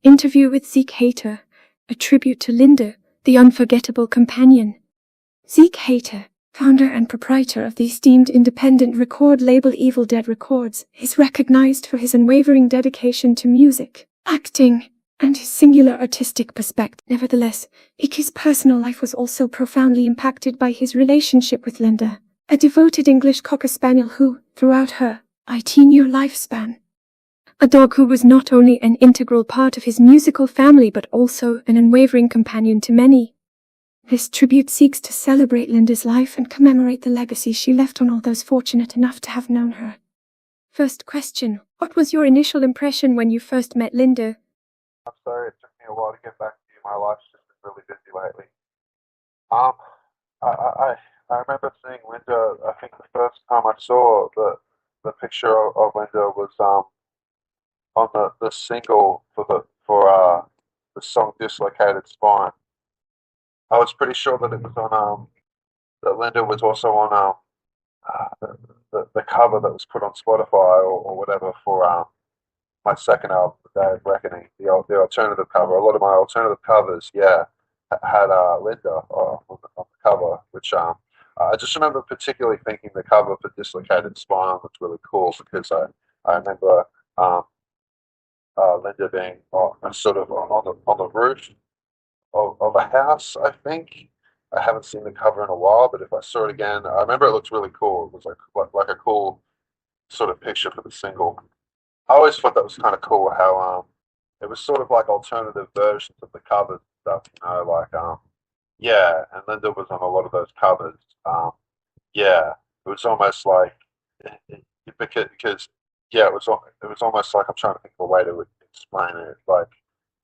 Interview with Zeke Hayter, a tribute to Linda, the unforgettable companion. Zeke Hayter, founder and proprietor of the esteemed independent record label Evil Dead Records, is recognized for his unwavering dedication to music, acting, and his singular artistic perspective. Nevertheless, Ike's personal life was also profoundly impacted by his relationship with Linda, a devoted English Cocker Spaniel who, throughout her 18-year lifespan, a dog who was not only an integral part of his musical family but also an unwavering companion to many. This tribute seeks to celebrate Linda's life and commemorate the legacy she left on all those fortunate enough to have known her. First question, what was your initial impression when you first met Linda? I'm sorry it took me a while to get back to you. My life's just been really busy lately. Um, I remember seeing Linda. I think the first time I saw the picture of Linda was on the single for the song "Dislocated Spine." I was pretty sure that it was on that Linda was also on the cover that was put on Spotify or whatever for my second album, The Day of Reckoning, the alternative cover. A lot of my alternative covers, yeah, had Linda on the cover, which I just remember particularly thinking the cover for Dislocated Spine was really cool because I remember Linda being sort of on the roof of a house, I think. I haven't seen the cover in a while, but if I saw it again, I remember it looked really cool. It was like a cool sort of picture for the single. I always thought that was kind of cool how it was sort of like alternative versions of the covers and stuff, like yeah, and Linda was on a lot of those covers. Yeah, it was almost like because yeah, it was almost like I'm trying to think of a way to explain it, like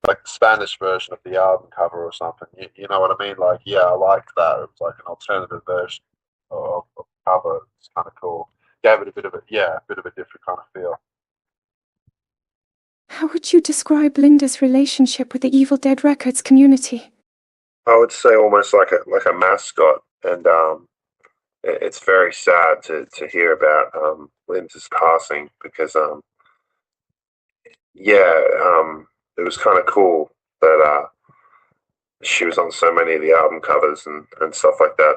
the Spanish version of the album cover or something. You know what I mean? Like, yeah, I liked that. It was like an alternative version of the cover. It's kind of cool. Gave it a bit of a bit of a different kind of feel. How would you describe Linda's relationship with the Evil Dead Records community? I would say almost like a mascot, and it's very sad to hear about Linda's passing because yeah, it was kind of cool that she was on so many of the album covers and stuff like that.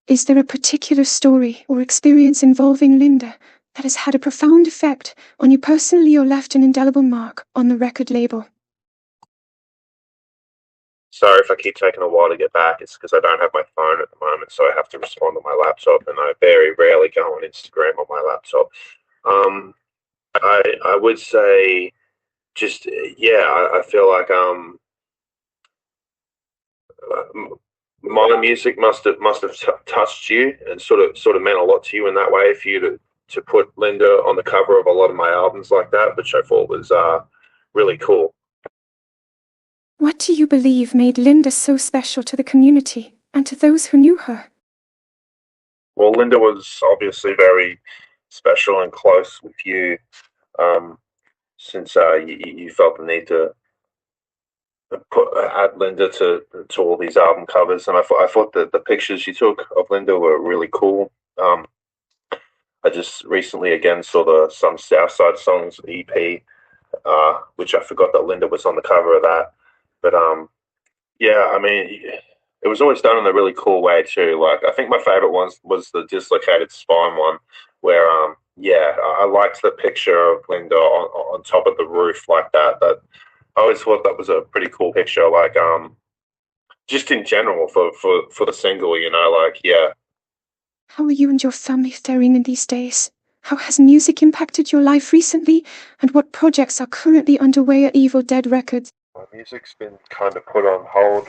Is there a particular story or experience involving Linda that has had a profound effect on you personally or left an indelible mark on the record label? Sorry if I keep taking a while to get back. It's because I don't have my phone at the moment, so I have to respond on my laptop, and I very rarely go on Instagram on my laptop. Um, I would say just yeah, I feel like my music must have touched you and sort of meant a lot to you in that way for you to put Linda on the cover of a lot of my albums like that, which I thought was really cool. What do you believe made Linda so special to the community and to those who knew her? Well, Linda was obviously very special and close with you, um, since you felt the need to add Linda to all these album covers, and I thought that the pictures you took of Linda were really cool. I just recently again saw the Some Southside Songs EP, which I forgot that Linda was on the cover of that. But yeah, I mean, it was always done in a really cool way too. Like I think my favorite one was the Dislocated Spine one, where yeah, I liked the picture of Linda on top of the roof like that. That I always thought that was a pretty cool picture. Like just in general for the single, like yeah. How are you and your family faring in these days? How has music impacted your life recently, and what projects are currently underway at Evil Dead Records? My music's been kind of put on hold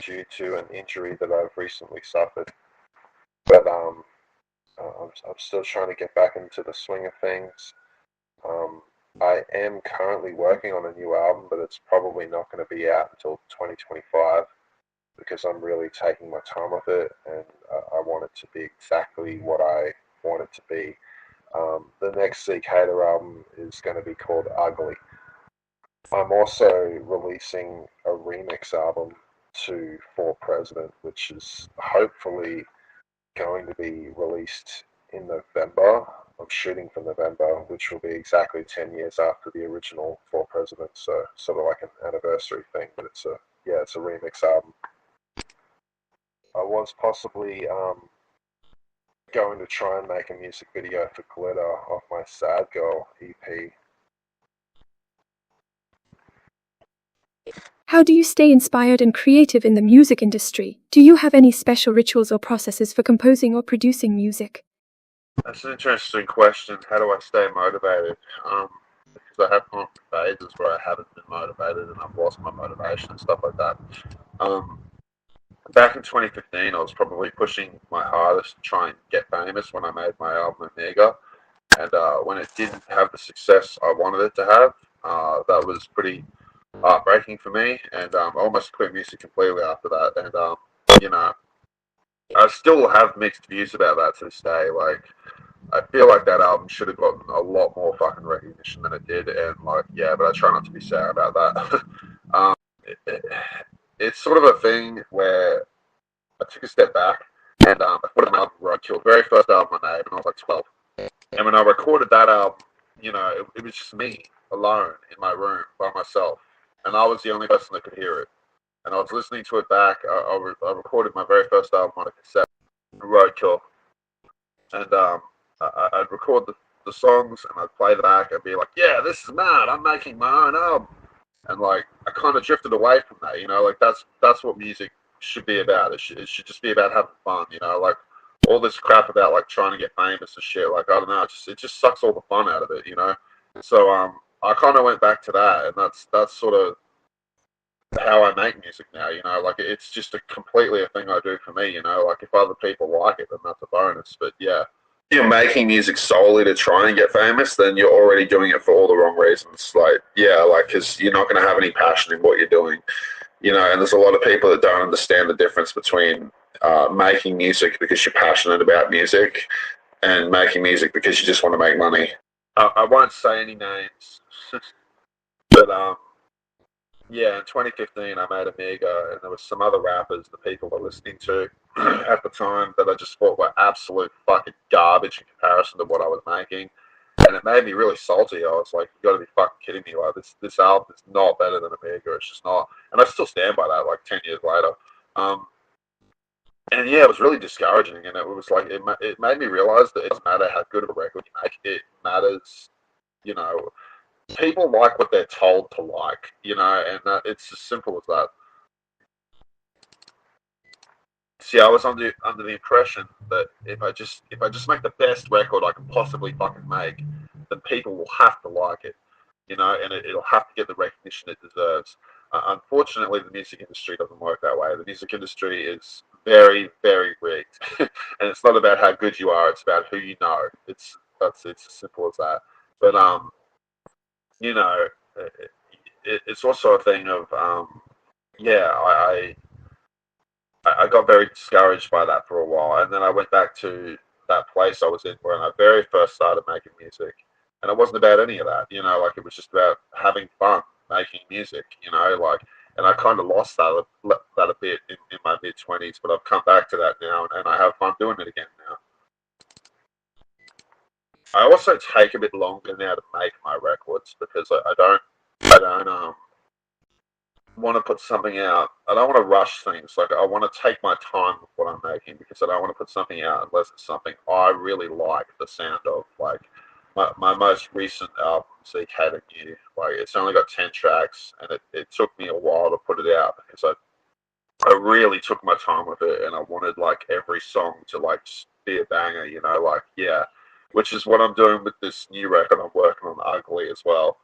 due to an injury that I've recently suffered, but I'm still trying to get back into the swing of things. Um, I am currently working on a new album, but it's probably not going to be out until 2025 because I'm really taking my time with it, and I want it to be exactly what I want it to be. The next Zeke Hayter album is going to be called Ugly. I'm also releasing a remix album to For President, which is hopefully going to be released in November. I'm shooting for November, which will be exactly 10 years after the original Four Presidents. So sort of like an anniversary thing, but it's a remix album. I was possibly going to try and make a music video for Glitter off my Sad Girl EP. How do you stay inspired and creative in the music industry? Do you have any special rituals or processes for composing or producing music? That's an interesting question. How do I stay motivated? Because I have gone through phases where I haven't been motivated and I've lost my motivation and stuff like that. Um, Back in 2015, I was probably pushing my hardest to try and get famous when I made my album Omega. And when it didn't have the success I wanted it to have, that was pretty heartbreaking for me. And I almost quit music completely after that. And, you know, I still have mixed views about that to this day. Like, I feel like that album should have gotten a lot more fucking recognition than it did. And, like, yeah, but I try not to be sad about that. um, it, it, it's sort of a thing where I took a step back and I put an album Roadkill, very first album I made when I was like 12. And when I recorded that album, it was just me alone in my room by myself. And I was the only person that could hear it. And I was listening to it back. I recorded my very first album on a cassette, Roadkill. And I'd record the songs and I'd play them back and be like, yeah, this is mad. I'm making my own album. And like, I kind of drifted away from that, like that's what music should be about. It should just be about having fun, like all this crap about like trying to get famous and shit. Like, I don't know, it just sucks all the fun out of it. So I kind of went back to that, and that's sort of how I make music now. Like it's just a completely a thing I do for me. Like if other people like it, then that's a bonus. But yeah, if you're making music solely to try and get famous, then you're already doing it for all the wrong reasons. Like, yeah, like, because you're not going to have any passion in what you're doing, and there's a lot of people that don't understand the difference between making music because you're passionate about music and making music because you just want to make money. I won't say any names, but yeah, in 2015 I made Amiga, and there was some other rappers that people were listening to at the time that I just thought were absolute fucking garbage in comparison to what I was making. And it made me really salty. I was like, you gotta be fucking kidding me. Like, this album is not better than Amiga. It's just not. And I still stand by that, like, 10 years later. Um, and yeah, it was really discouraging. And it was like, it made me realize that it doesn't matter how good of a record you make. It matters, you know, people like what they're told to like, and it's as simple as that. See, I was under the impression that if I just make the best record I can possibly fucking make, then people will have to like it, and it'll have to get the recognition it deserves. Unfortunately, the music industry doesn't work that way. The music industry is very, very rigged, and it's not about how good you are; it's about who you know. It's as simple as that. But you know, it's also a thing of yeah, I got very discouraged by that for a while, and then I went back to that place I was in when I very first started making music, and it wasn't about any of that, like it was just about having fun making music, like, and I kind of lost that a bit in my mid-20s, but I've come back to that now, and I have fun doing it again now. I also take a bit longer now to make my records because I don't want to put something out. I don't want to rush things. Like, I want to take my time with what I'm making because I don't want to put something out unless it's something I really like the sound of. Like my most recent album, Zeke Hayter, like it's only got 10 tracks, and it took me a while to put it out because I really took my time with it, and I wanted like every song to like just be a banger, like, yeah, which is what I'm doing with this new record I'm working on, Ugly, as well.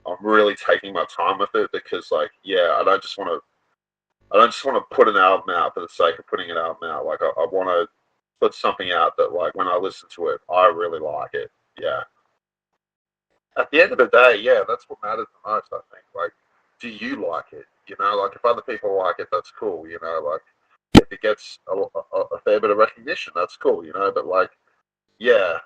I'm really taking my time with it because, like, yeah, I don't just want to put an album out for the sake of putting an album out. Like, I want to put something out that, like, when I listen to it, I really like it. Yeah. At the end of the day, yeah, that's what matters the most, I think. Like, do you like it? Like, if other people like it, that's cool. Like, if it gets a fair bit of recognition, that's cool. But like, yeah,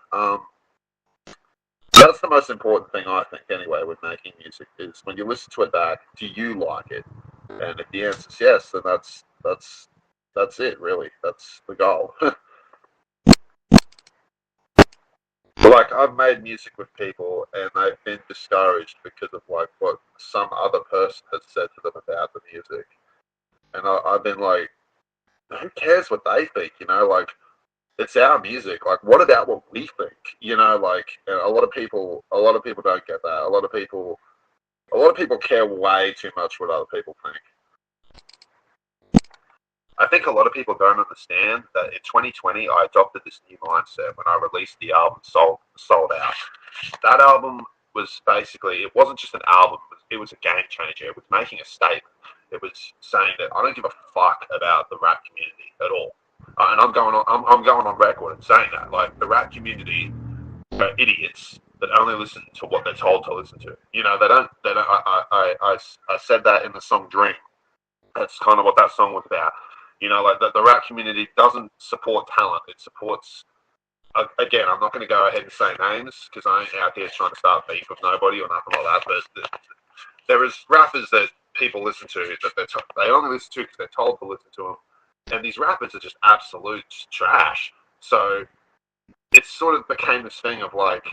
that's the most important thing, I think, anyway, with making music is when you listen to it back, do you like it? And if the answer is yes, then that's it, really. That's the goal. Like, I've made music with people and they've been discouraged because of like what some other person has said to them about the music, and I've been like, who cares what they think? Like, it's our music. Like, what about what we think? Like, a lot of people, don't get that. A lot of people care way too much what other people think. I think a lot of people don't understand that in 2020 I adopted this new mindset when I released the album Sold Out. That album was basically, it wasn't just an album, it was a game changer. It was making a statement. It was saying that I don't give a fuck about the rap community at all. And I'm going on record and saying that. Like, the rap community are idiots that only listen to what they're told to listen to. I said that in the song Dream. That's kind of what that song was about. Like, the rap community doesn't support talent. It supports, again, I'm not going to go ahead and say names because I ain't out here trying to start beef with nobody or nothing like that. But there is rappers that people listen to that they only listen to because they're told to listen to them, and these rappers are just absolute trash. So it sort of became this thing of like,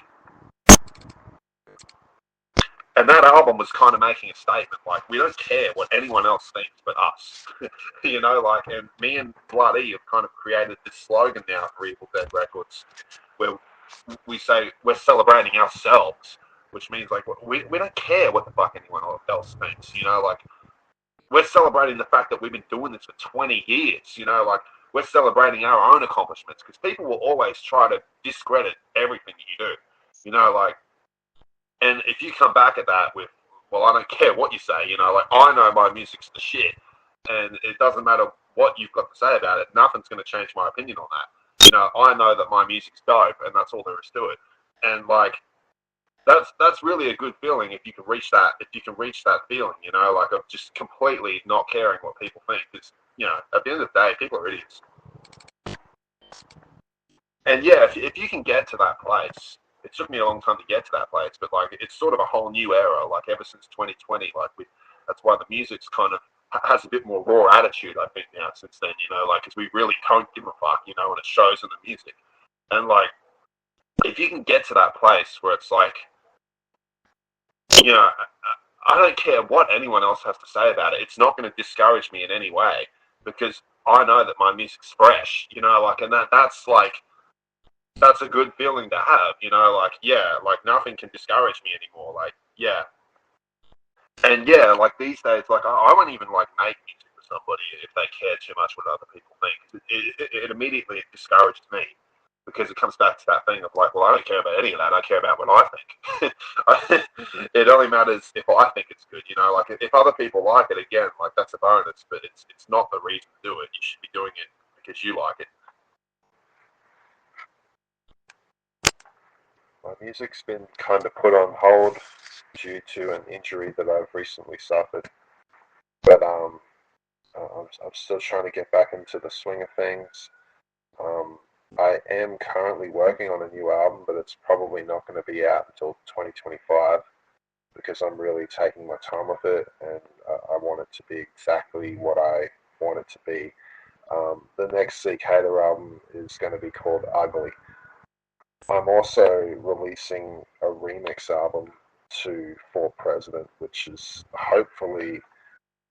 and that album was kind of making a statement, like, we don't care what anyone else thinks but us. Like, and me and Bloody have kind of created this slogan now for Evil Dead Records, where we say we're celebrating ourselves, which means, like, we don't care what the fuck anyone else thinks, like, we're celebrating the fact that we've been doing this for 20 years, like, we're celebrating our own accomplishments, because people will always try to discredit everything you do, like, and if you come back at that with, well, I don't care what you say, like, I know my music's the shit, and it doesn't matter what you've got to say about it, nothing's going to change my opinion on that. I know that my music's dope, and that's all there is to it. And, like, that's really a good feeling if you can reach that feeling, like, of just completely not caring what people think. Because, at the end of the day, people are idiots. And yeah, if you can get to that place, it took me a long time to get to that place, but like, it's sort of a whole new era. Like, ever since 2020, like, that's why the music's kind of has a bit more raw attitude, I think, now since then. Like, because we really don't give a fuck, and it shows in the music. And like, if you can get to that place where it's like, I don't care what anyone else has to say about it. It's not going to discourage me in any way because I know that my music's fresh. Like, and that's a good feeling to have, like, yeah, like, nothing can discourage me anymore, like, yeah. And yeah, like, these days, like, I won't even, like, make music for somebody if they care too much what other people think. It immediately discourages me because it comes back to that thing of like, well, I don't care about any of that, I care about what I think. It only matters if I think it's good, like, if other people like it, again, like, that's a bonus, but it's not the reason to do it. You should be doing it because you like it. My music's been kind of put on hold due to an injury that I've recently suffered, but I'm still trying to get back into the swing of things. I am currently working on a new album, but it's probably not going to be out until 2025 because I'm really taking my time with it, and I want it to be exactly what I want it to be. The next Zeke Hayter album is going to be called Ugly. I'm also releasing a remix album to For President, which is hopefully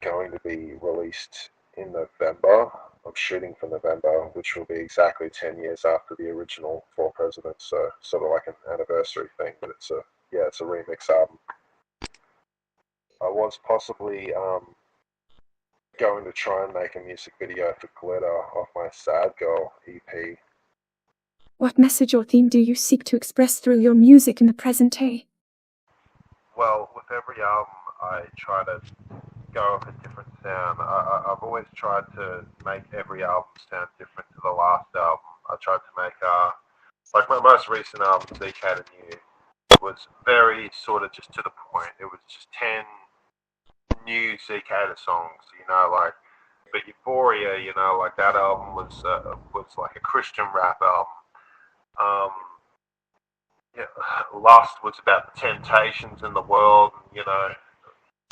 going to be released in November. I'm shooting for November, which will be exactly 10 years after the original For President, so sort of like an anniversary thing, but it's a remix album. I was possibly going to try and make a music video for Glitter off my Sad Girl EP. What message or theme do you seek to express through your music in the present day? Well, with every album, I try to go with a different sound. I've always tried to make every album sound different to the last album. I tried to make, like, my most recent album, Zeke Hayter New, was very sort of just to the point. It was just 10 new Zeke Hayter songs, like, but Euphoria, like, that album was like a Christian rap album. Yeah, Lust was about the temptations in the world,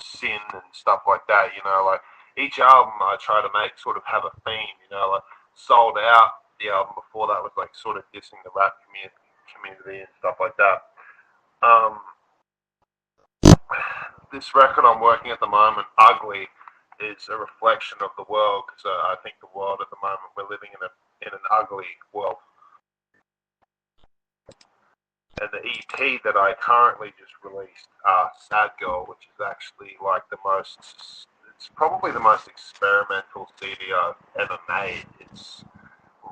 sin and stuff like that, like, each album I try to make sort of have a theme, like, Sold Out, the album before that was like sort of dissing the rap community and stuff like that. Um, this record I'm working at the moment, Ugly, is a reflection of the world because I think the world at the moment we're living in an ugly world. And the EP that I currently just released, Sad Girl, which is actually like it's probably the most experimental CD I've ever made. It's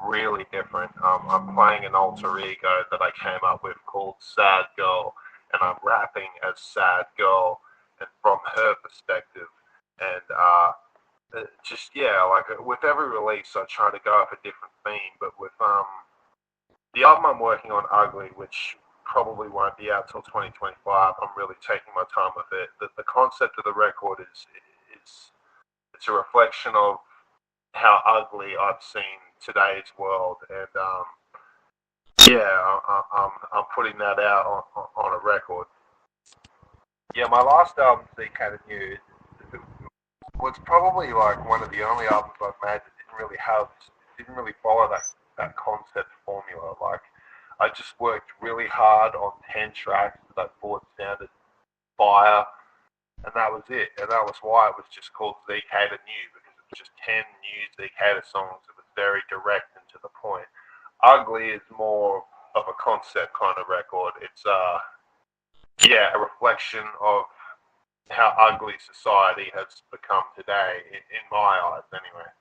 really different. I'm playing an alter ego that I came up with called Sad Girl, and I'm rapping as Sad Girl, and from her perspective. And just yeah, like with every release, I try to go for a different theme. But with the album I'm working on, Ugly, which probably won't be out till 2025, I'm really taking my time with it. The concept of the record is it's a reflection of how ugly I've seen today's world, and yeah, I'm putting that out on a record. Yeah, my last album, Zeke Hayter, was probably like one of the only albums I've made that didn't really follow that concept formula. Like, I just worked really hard on 10 tracks that I thought sounded fire, and that was it. And that was why it was just called Zeke Hayter New, because it was just 10 new Zeke Hayter songs. It was very direct and to the point. Ugly is more of a concept kind of record. It's yeah, a reflection of how ugly society has become today, in my eyes, anyway.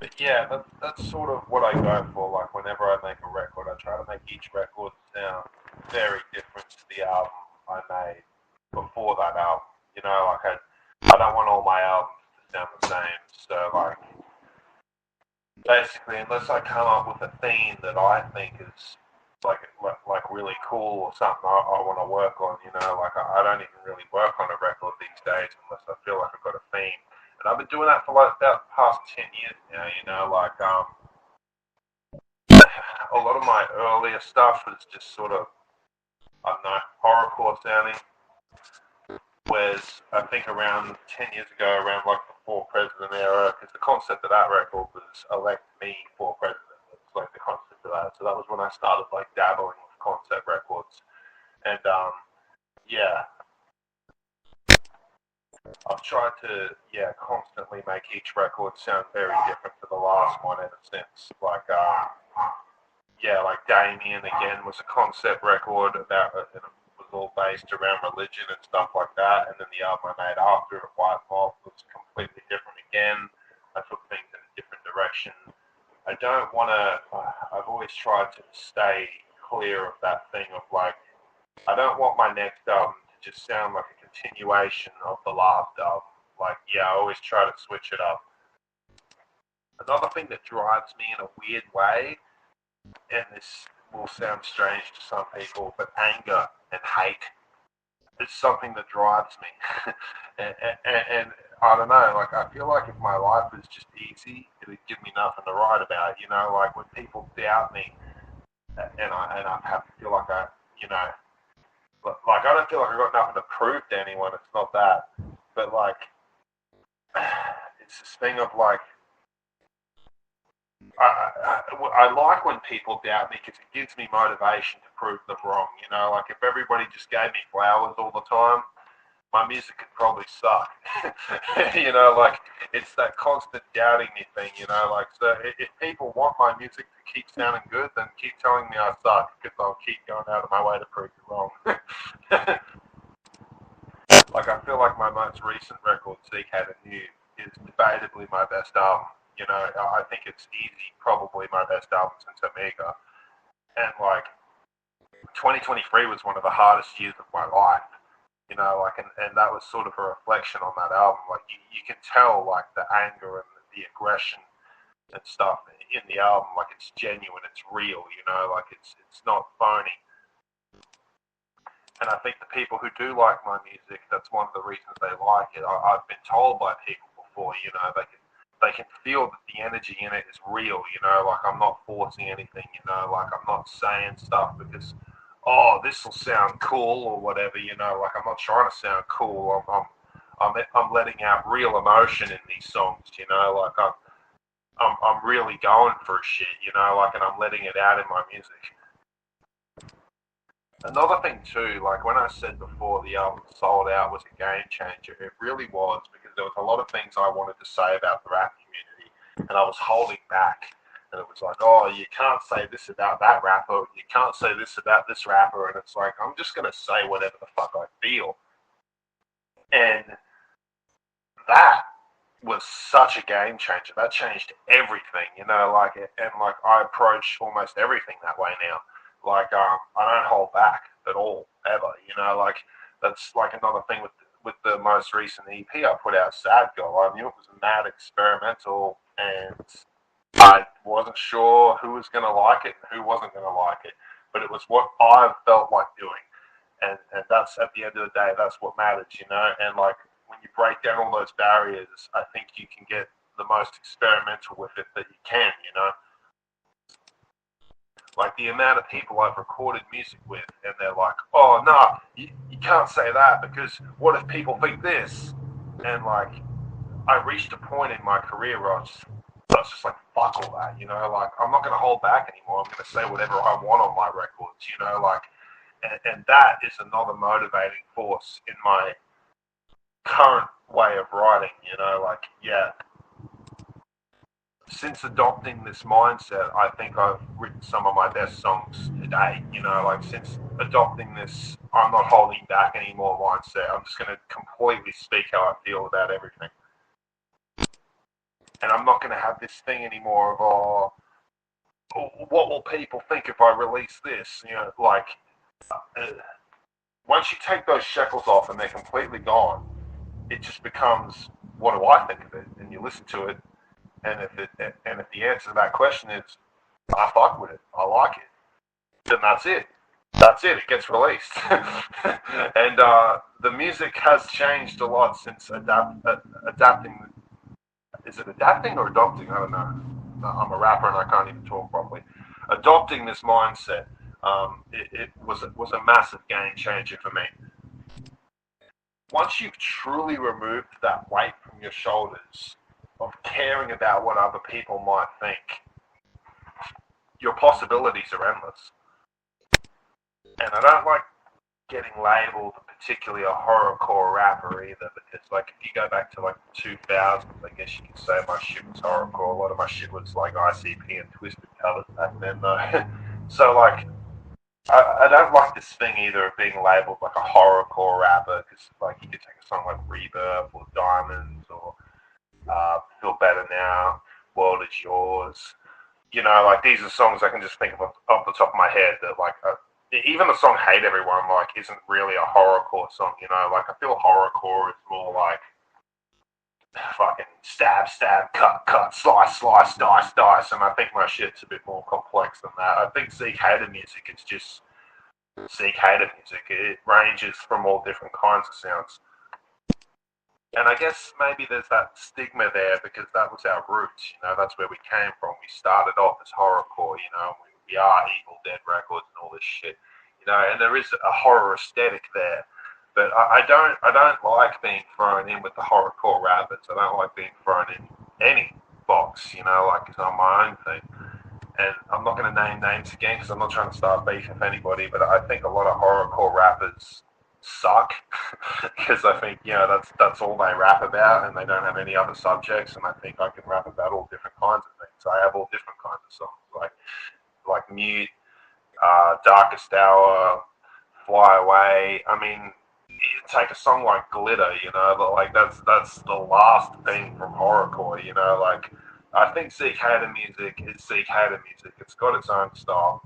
But yeah, that's sort of what I go for. Like whenever I make a record, I try to make each record sound very different to the album I made before that album. You know, like I don't want all my albums to sound the same. So like basically, unless I come up with a theme that I think is like really cool or something I want to work on, you know, like I don't even really work on a record these days unless I feel like I've got a theme. And I've been doing that for like about the past 10 years now, you know, like a lot of my earlier stuff was just sort of, I don't know, horrorcore sounding. Whereas I think around 10 years ago, around like the For President era, because the concept of that record was elect me for president. It's like the concept of that. So that was when I started like dabbling with concept records. And yeah, I've tried to constantly make each record sound very different to the last one ever since. Like like Damien again was a concept record about it was all based around religion and stuff like that. And then the album I made after it, White Moth, was completely different again. I took things in a different direction. I don't want to. I've always tried to stay clear of that thing of like I don't want my next album to just sound like a continuation of the last album. Like I always try to switch it up. Another thing that drives me in a weird way, and this will sound strange to some people, but anger and hate is something that drives me. And I don't know, like I feel like if my life was just easy, it would give me nothing to write about. You know, like when people doubt me, and I have to feel like you know, like I don't feel like I've got nothing to prove to anyone. It's not that, but like it's this thing of like I like when people doubt me because it gives me motivation to prove them wrong. You know, like if everybody just gave me flowers all the time, my music could probably suck. You know, like it's that constant doubting me thing. You know, like so if people want my music to keep sounding good, then keep telling me I suck because I'll keep going out of my way to prove you wrong. Like I feel like my most recent record, Zeke Hayter New, is debatably my best album. You know, I think it's easy, probably my best album since Amiga. And like 2023 was one of the hardest years of my life. You know, like and that was sort of a reflection on that album. Like you can tell like the anger and the aggression and stuff in the album, like it's genuine, it's real. You know, like it's not phony. And I think the people who do like my music, that's one of the reasons they like it. I've been told by people before, you know, they can feel that the energy in it is real, you know, like I'm not forcing anything, you know, like I'm not saying stuff because, oh, this will sound cool or whatever, you know, like I'm not trying to sound cool. I'm letting out real emotion in these songs, you know, like I'm really going for shit, you know, like, and I'm letting it out in my music. Another thing too, like when I said before the album sold out was a game changer, it really was because there was a lot of things I wanted to say about the rap community, and I was holding back. And it was like, oh, you can't say this about that rapper, you can't say this about this rapper, and it's like I'm just gonna say whatever the fuck I feel, and that was such a game changer. That changed everything, you know, like, and like I approach almost everything that way now. Like, I don't hold back at all, ever, you know, like, that's like another thing with the most recent EP I put out, Sad Girl. I knew it was mad experimental, and I wasn't sure who was going to like it and who wasn't going to like it, but it was what I felt like doing. And that's, at the end of the day, that's what matters, you know. And like when you break down all those barriers, I think you can get the most experimental with it that you can, you know. Like the amount of people I've recorded music with, and they're like, "Oh no, you can't say that because what if people think this?" And like, I reached a point in my career where I was just like, "Fuck all that," you know. Like, I'm not going to hold back anymore. I'm going to say whatever I want on my records, you know. Like, and that is another motivating force in my current way of writing, you know. Like, yeah, since adopting this mindset, I think I've written some of my best songs today. You know, like since adopting this, I'm not holding back anymore mindset. I'm just going to completely speak how I feel about everything. And I'm not going to have this thing anymore of, oh, what will people think if I release this? You know, like, once you take those shackles off and they're completely gone, it just becomes, what do I think of it? And you listen to it, and if the answer to that question is, I fuck with it, I like it, then that's it. That's it. It gets released, and the music has changed a lot since adapting. Is it adapting or adopting? I don't know. I'm a rapper and I can't even talk properly. Adopting this mindset, it was a massive game changer for me. Once you've truly removed that weight from your shoulders of caring about what other people might think, your possibilities are endless. And I don't like getting labeled particularly a horrorcore rapper either, because like if you go back to like the 2000s, I guess you could say my shit was horrorcore. A lot of my shit was like ICP and Twisted covers back then though. So like I don't like this thing either of being labeled like a horrorcore rapper, because like you could take a song like Rebirth or Diamonds or Feel Better Now, World Is Yours. You know, like these are songs I can just think of off the top of my head that like, even the song Hate Everyone, like, isn't really a horrorcore song, you know? Like, I feel horrorcore is more like fucking stab, stab, cut, cut, slice, slice, dice, dice, and I think my shit's a bit more complex than that. I think Zeke Hayter music is just Zeke Hayter music. It ranges from all different kinds of sounds. And I guess maybe there's that stigma there because that was our roots, you know, that's where we came from. We started off as horrorcore, you know, we are Evil Dead Records and all this shit, you know, and there is a horror aesthetic there. But I don't like being thrown in with the horrorcore rabbits. I don't like being thrown in any box, you know, like it's on my own thing. And I'm not going to name names again because I'm not trying to start beef with anybody, but I think a lot of horrorcore rappers suck because I think, you know, that's all they rap about and they don't have any other subjects, and I think I can rap about all different kinds of things. I have all different kinds of songs like Mute, Darkest Hour, Fly Away. I mean, you take a song like Glitter, you know, but like that's the last thing from horrorcore, you know, like I think Zeke Hayter music is Zeke Hayter music. It's got its own style.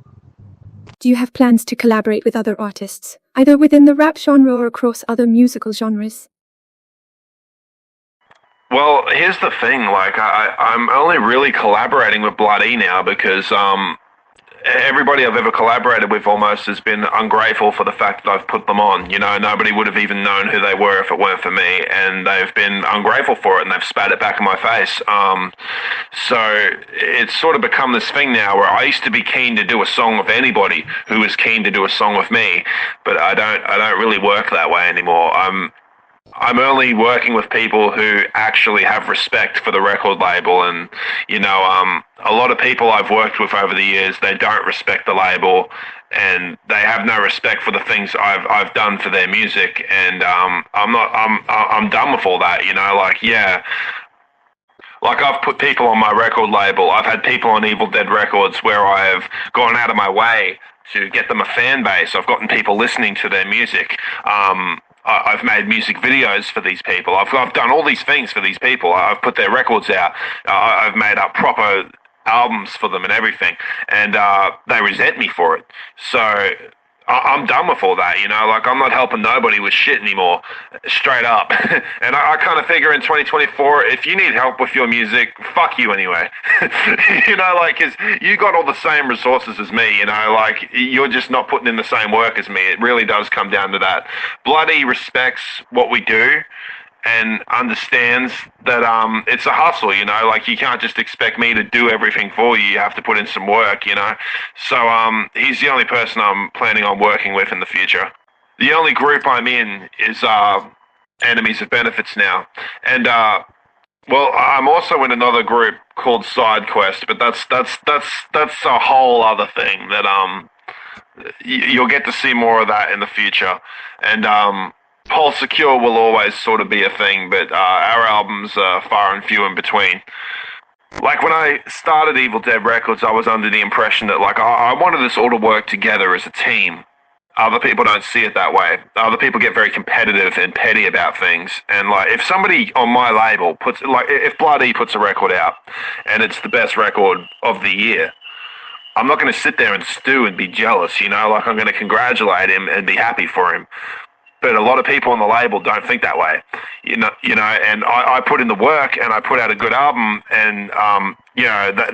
Do you have plans to collaborate with other artists, either within the rap genre or across other musical genres? Well, here's the thing. Like, I'm only really collaborating with Bloody now because everybody I've ever collaborated with almost has been ungrateful for the fact that I've put them on. You know, nobody would have even known who they were if it weren't for me, and they've been ungrateful for it, and they've spat it back in my face. So it's sort of become this thing now where I used to be keen to do a song with anybody who was keen to do a song with me, but I don't really work that way anymore. I'm only working with people who actually have respect for the record label, and a lot of people I've worked with over the years, they don't respect the label, and they have no respect for the things I've done for their music, and I'm done with all that. Like I've put people on my record label. I've had people on Evil Dead Records where I've gone out of my way to get them a fan base. I've gotten people listening to their music. I've made music videos for these people. I've done all these things for these people. I've put their records out. I've made up proper albums for them and everything, and they resent me for it. So I'm done with all that, like I'm not helping nobody with shit anymore, straight up. And I kind of figure in 2024, if you need help with your music, fuck you anyway. Because you got all the same resources as me, like you're just not putting in the same work as me. It really does come down to that. Bloody respects what we do and understands that it's a hustle, like you can't just expect me to do everything for you. You have to put in some work, So he's the only person I'm planning on working with in the future. The only group I'm in is Enemies of Benefits now. And well, I'm also in another group called Side Quest, but that's a whole other thing that you'll get to see more of that in the future. And Paul Secure will always sort of be a thing, but our albums are far and few in between. Like when I started Evil Dead Records, I was under the impression that I wanted us all to work together as a team. Other people don't see it that way. Other people get very competitive and petty about things. And if somebody on my label if Bloody puts a record out and it's the best record of the year, I'm not going to sit there and stew and be jealous, I'm going to congratulate him and be happy for him. But a lot of people on the label don't think that way, and I put in the work and I put out a good album, and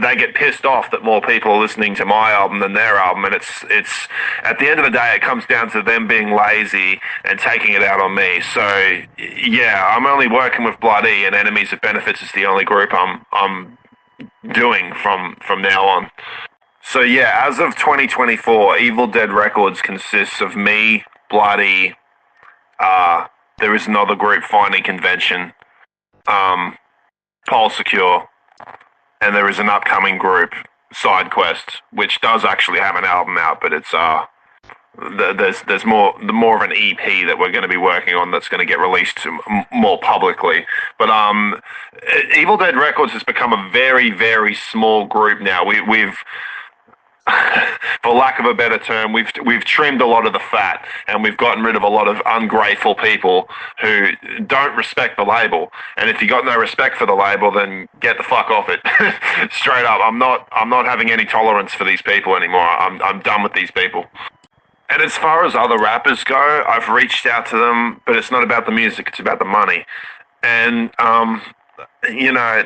they get pissed off that more people are listening to my album than their album, and it's at the end of the day it comes down to them being lazy and taking it out on me. So yeah, I'm only working with Bloody, and Enemies of Benefits is the only group I'm doing from now on. So yeah, as of 2024, Evil Dead Records consists of me, Bloody. There is another group, Finding Convention, Pole Secure, and there is an upcoming group, Side Quest, which does actually have an album out, but it's there's more of an EP that we're going to be working on that's going to get released more publicly. But Evil Dead Records has become a very, very small group now. We've for lack of a better term, we've trimmed a lot of the fat, and we've gotten rid of a lot of ungrateful people who don't respect the label. And if you got no respect for the label, then get the fuck off it. Straight up, I'm not having any tolerance for these people anymore. I'm done with these people. And as far as other rappers go, I've reached out to them, but it's not about the music; it's about the money. And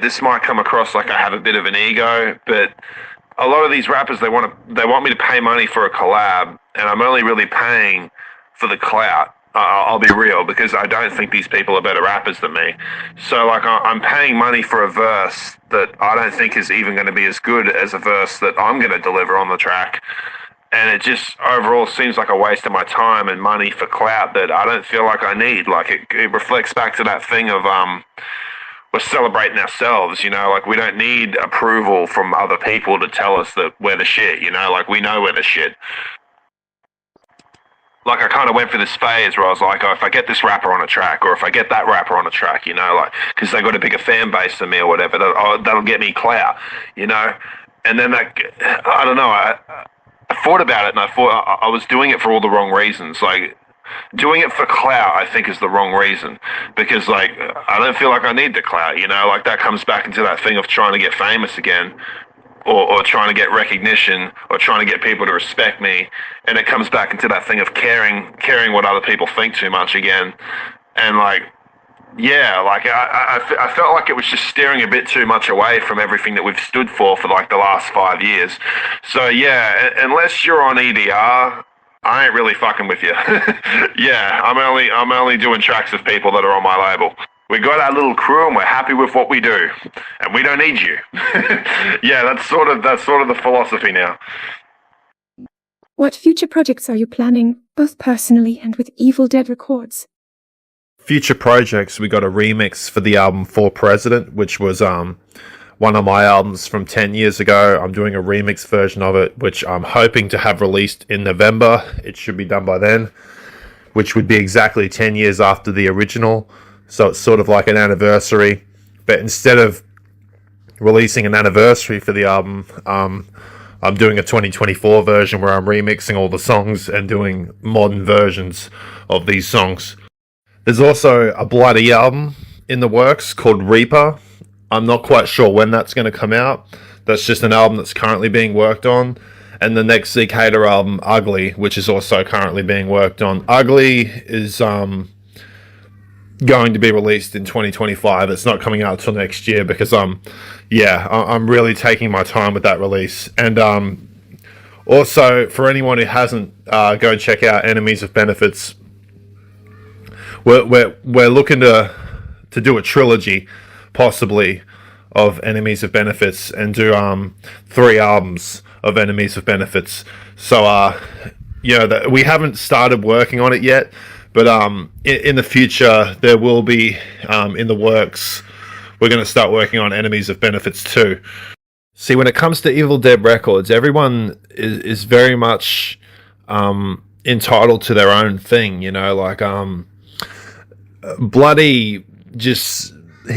this might come across like I have a bit of an ego, but a lot of these rappers, they want me to pay money for a collab, and I'm only really paying for the clout. I'll be real, because I don't think these people are better rappers than me. So I'm paying money for a verse that I don't think is even going to be as good as a verse that I'm going to deliver on the track. And it just overall seems like a waste of my time and money for clout that I don't feel like I need. It reflects back to that thing of we're celebrating ourselves, we don't need approval from other people to tell us that we're the shit, we know we're the shit. I kind of went through this phase where I was like, if I get this rapper on a track, or if I get that rapper on a track, because they got a bigger fan base than me or whatever, that'll get me clout, and then I don't know, I thought about it, and I thought I was doing it for all the wrong reasons. Doing it for clout, I think, is the wrong reason, because I don't feel like I need the clout, that comes back into that thing of trying to get famous again, or trying to get recognition, or trying to get people to respect me, and it comes back into that thing of caring what other people think too much again. And Yeah, like I felt like it was just steering a bit too much away from everything that we've stood for like the last 5 years. So yeah, unless you're on EDR, I ain't really fucking with you. Yeah, I'm only doing tracks with people that are on my label. We got our little crew and we're happy with what we do, and we don't need you. Yeah, that's sort of the philosophy now. What future projects are you planning, both personally and with Evil Dead Records? Future projects, we got a remix for the album For President, which was one of my albums from 10 years ago. I'm doing a remix version of it, which I'm hoping to have released in November. It should be done by then, which would be exactly 10 years after the original. So it's sort of like an anniversary. But instead of releasing an anniversary for the album, I'm doing a 2024 version where I'm remixing all the songs and doing modern versions of these songs. There's also a Bloody album in the works called Reaper. I'm not quite sure when that's going to come out. That's just an album that's currently being worked on. And the next Zeke Hayter album, Ugly, which is also currently being worked on. Ugly is going to be released in 2025. It's not coming out till next year because I'm really taking my time with that release. And also, for anyone who hasn't, go check out Enemies of Benefits. We're looking to do a trilogy, possibly, of Enemies of Benefits and do 3 albums of Enemies of Benefits. So we haven't started working on it yet, but in the future there will be in the works. We're going to start working on Enemies of Benefits too. See, when it comes to Evil Dead Records, everyone is very much entitled to their own thing, like Bloody just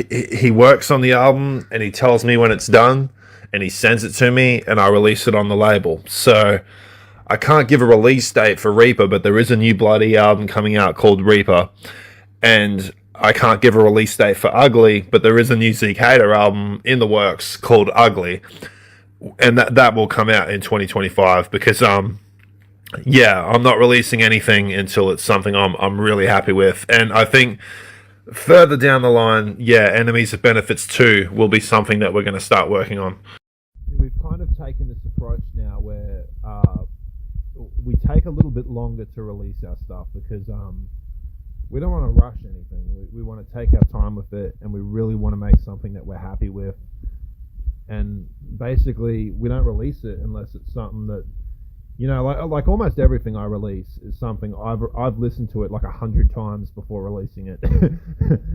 he works on the album and he tells me when it's done and he sends it to me and I release it on the label. So I can't give a release date for Reaper, but there is a new Bloody album coming out called Reaper, and I can't give a release date for Ugly, but there is a new Zeke Hayter album in the works called Ugly, and that will come out in 2025 because I'm not releasing anything until it's something I'm really happy with. And I think further down the line, Enemies of Benefits 2 will be something that we're going to start working on. We've kind of taken this approach now where we take a little bit longer to release our stuff because we don't want to rush anything. We want to take our time with it, and we really want to make something that we're happy with. And basically, we don't release it unless it's something that, like almost everything I release is something I've listened to it like 100 times before releasing it,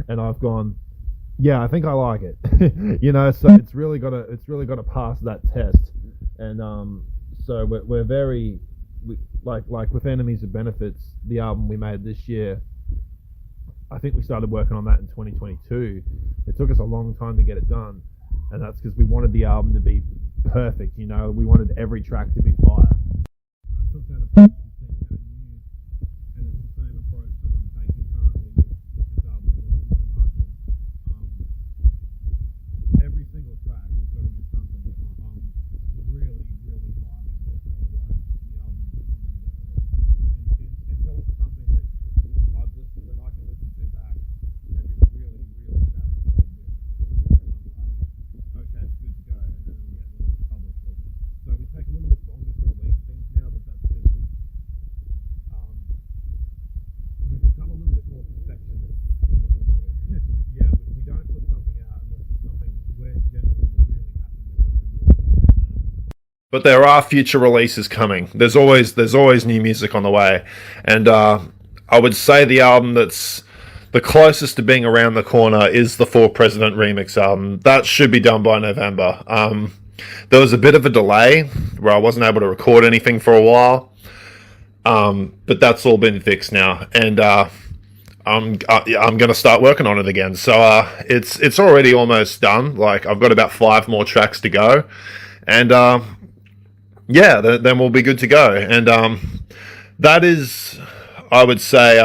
and I've gone, yeah, I think I like it, So it's really got to pass that test, and so we're very like with Enemies of Benefits, the album we made this year. I think we started working on that in 2022. It took us a long time to get it done, and that's because we wanted the album to be perfect. We wanted every track to be fire. I took that approach and it's the same approach that I'm taking currently with this album. Every single track is going to be something that I'm really, really vibing with. Otherwise, the album is going to get until it's something that I can listen to back and be really, really satisfied with. Okay, it's good to go, and then it'll get released publicly. So we take a little bit longer to release things now, but that's because we've become a little bit more perfectionist. Yeah, we don't put something out unless it's something we're generally really happy with. But there are future releases coming. There's always new music on the way, and I would say the album that's the closest to being around the corner is the For President remix album. That should be done by November. There was a bit of a delay where I wasn't able to record anything for a while, but that's all been fixed now, and I'm going to start working on it again. So it's already almost done. Like I've got about 5 more tracks to go, and then we'll be good to go. And that is, I would say,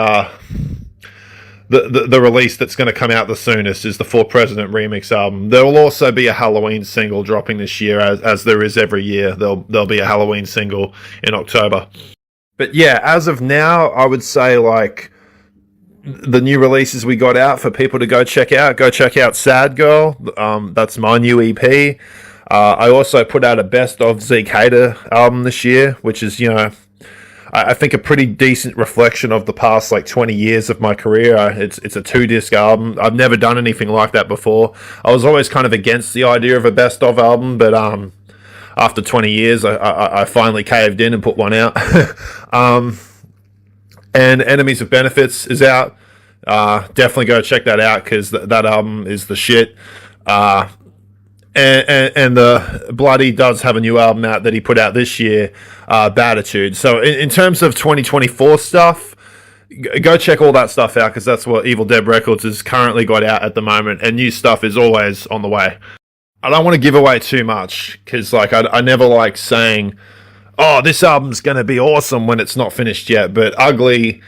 the release that's going to come out the soonest is the For President remix album. There will also be a Halloween single dropping this year, as there is every year. There'll be a Halloween single in October. But yeah, as of now, I would say like the new releases we got out for people to go check out. Go check out Sad Girl. That's my new EP. I also put out a best of Zeke Hayter album this year, which is, I think a pretty decent reflection of the past 20 years of my career. It's a 2-disc album. I've never done anything like that before. I was always kind of against the idea of a best of album, but after 20 years, I finally caved in and put one out. And Enemies of Benefits is out. Definitely go check that out because that album is the shit. And the Bloody does have a new album out that he put out this year, Batitude. So in terms of 2024 stuff, go check all that stuff out because that's what Evil Dead Records has currently got out at the moment, and new stuff is always on the way. I don't want to give away too much because I never like saying, oh, this album's going to be awesome when it's not finished yet, but Ugly,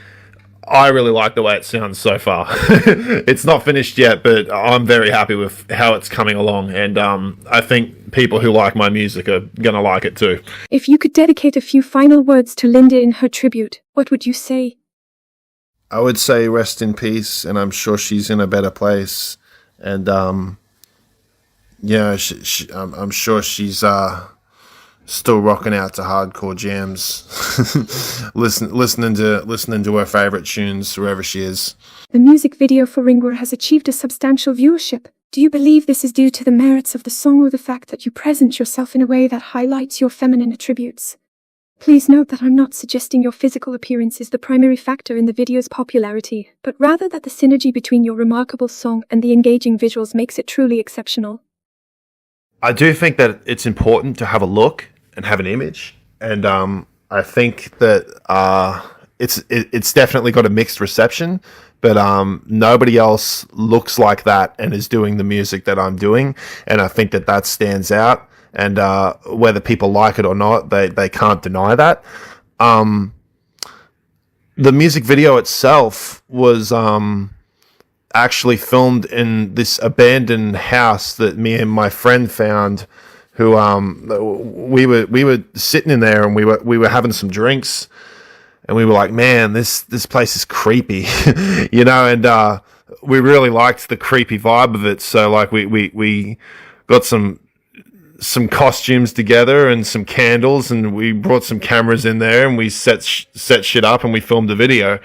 I really like the way it sounds so far. It's not finished yet, but I'm very happy with how it's coming along, and I think people who like my music are going to like it too. If you could dedicate a few final words to Linda in her tribute, what would you say? I would say rest in peace, and I'm sure she's in a better place, and I'm sure she's still rocking out to hardcore jams, listening to her favorite tunes wherever she is. The music video for Ringworm has achieved a substantial viewership. Do you believe this is due to the merits of the song or the fact that you present yourself in a way that highlights your feminine attributes? Please note that I'm not suggesting your physical appearance is the primary factor in the video's popularity, but rather that the synergy between your remarkable song and the engaging visuals makes it truly exceptional. I do think that it's important to have a look and have an image, and I think that it's definitely got a mixed reception, but nobody else looks like that and is doing the music that I'm doing, and I think that stands out, and whether people like it or not, they can't deny that. The music video itself was actually filmed in this abandoned house that me and my friend found, who we were sitting in there, and we were having some drinks, and we were like, man, this place is creepy. And we really liked the creepy vibe of it, so we got some costumes together and some candles, and we brought some cameras in there, and we set shit up, and we filmed a video.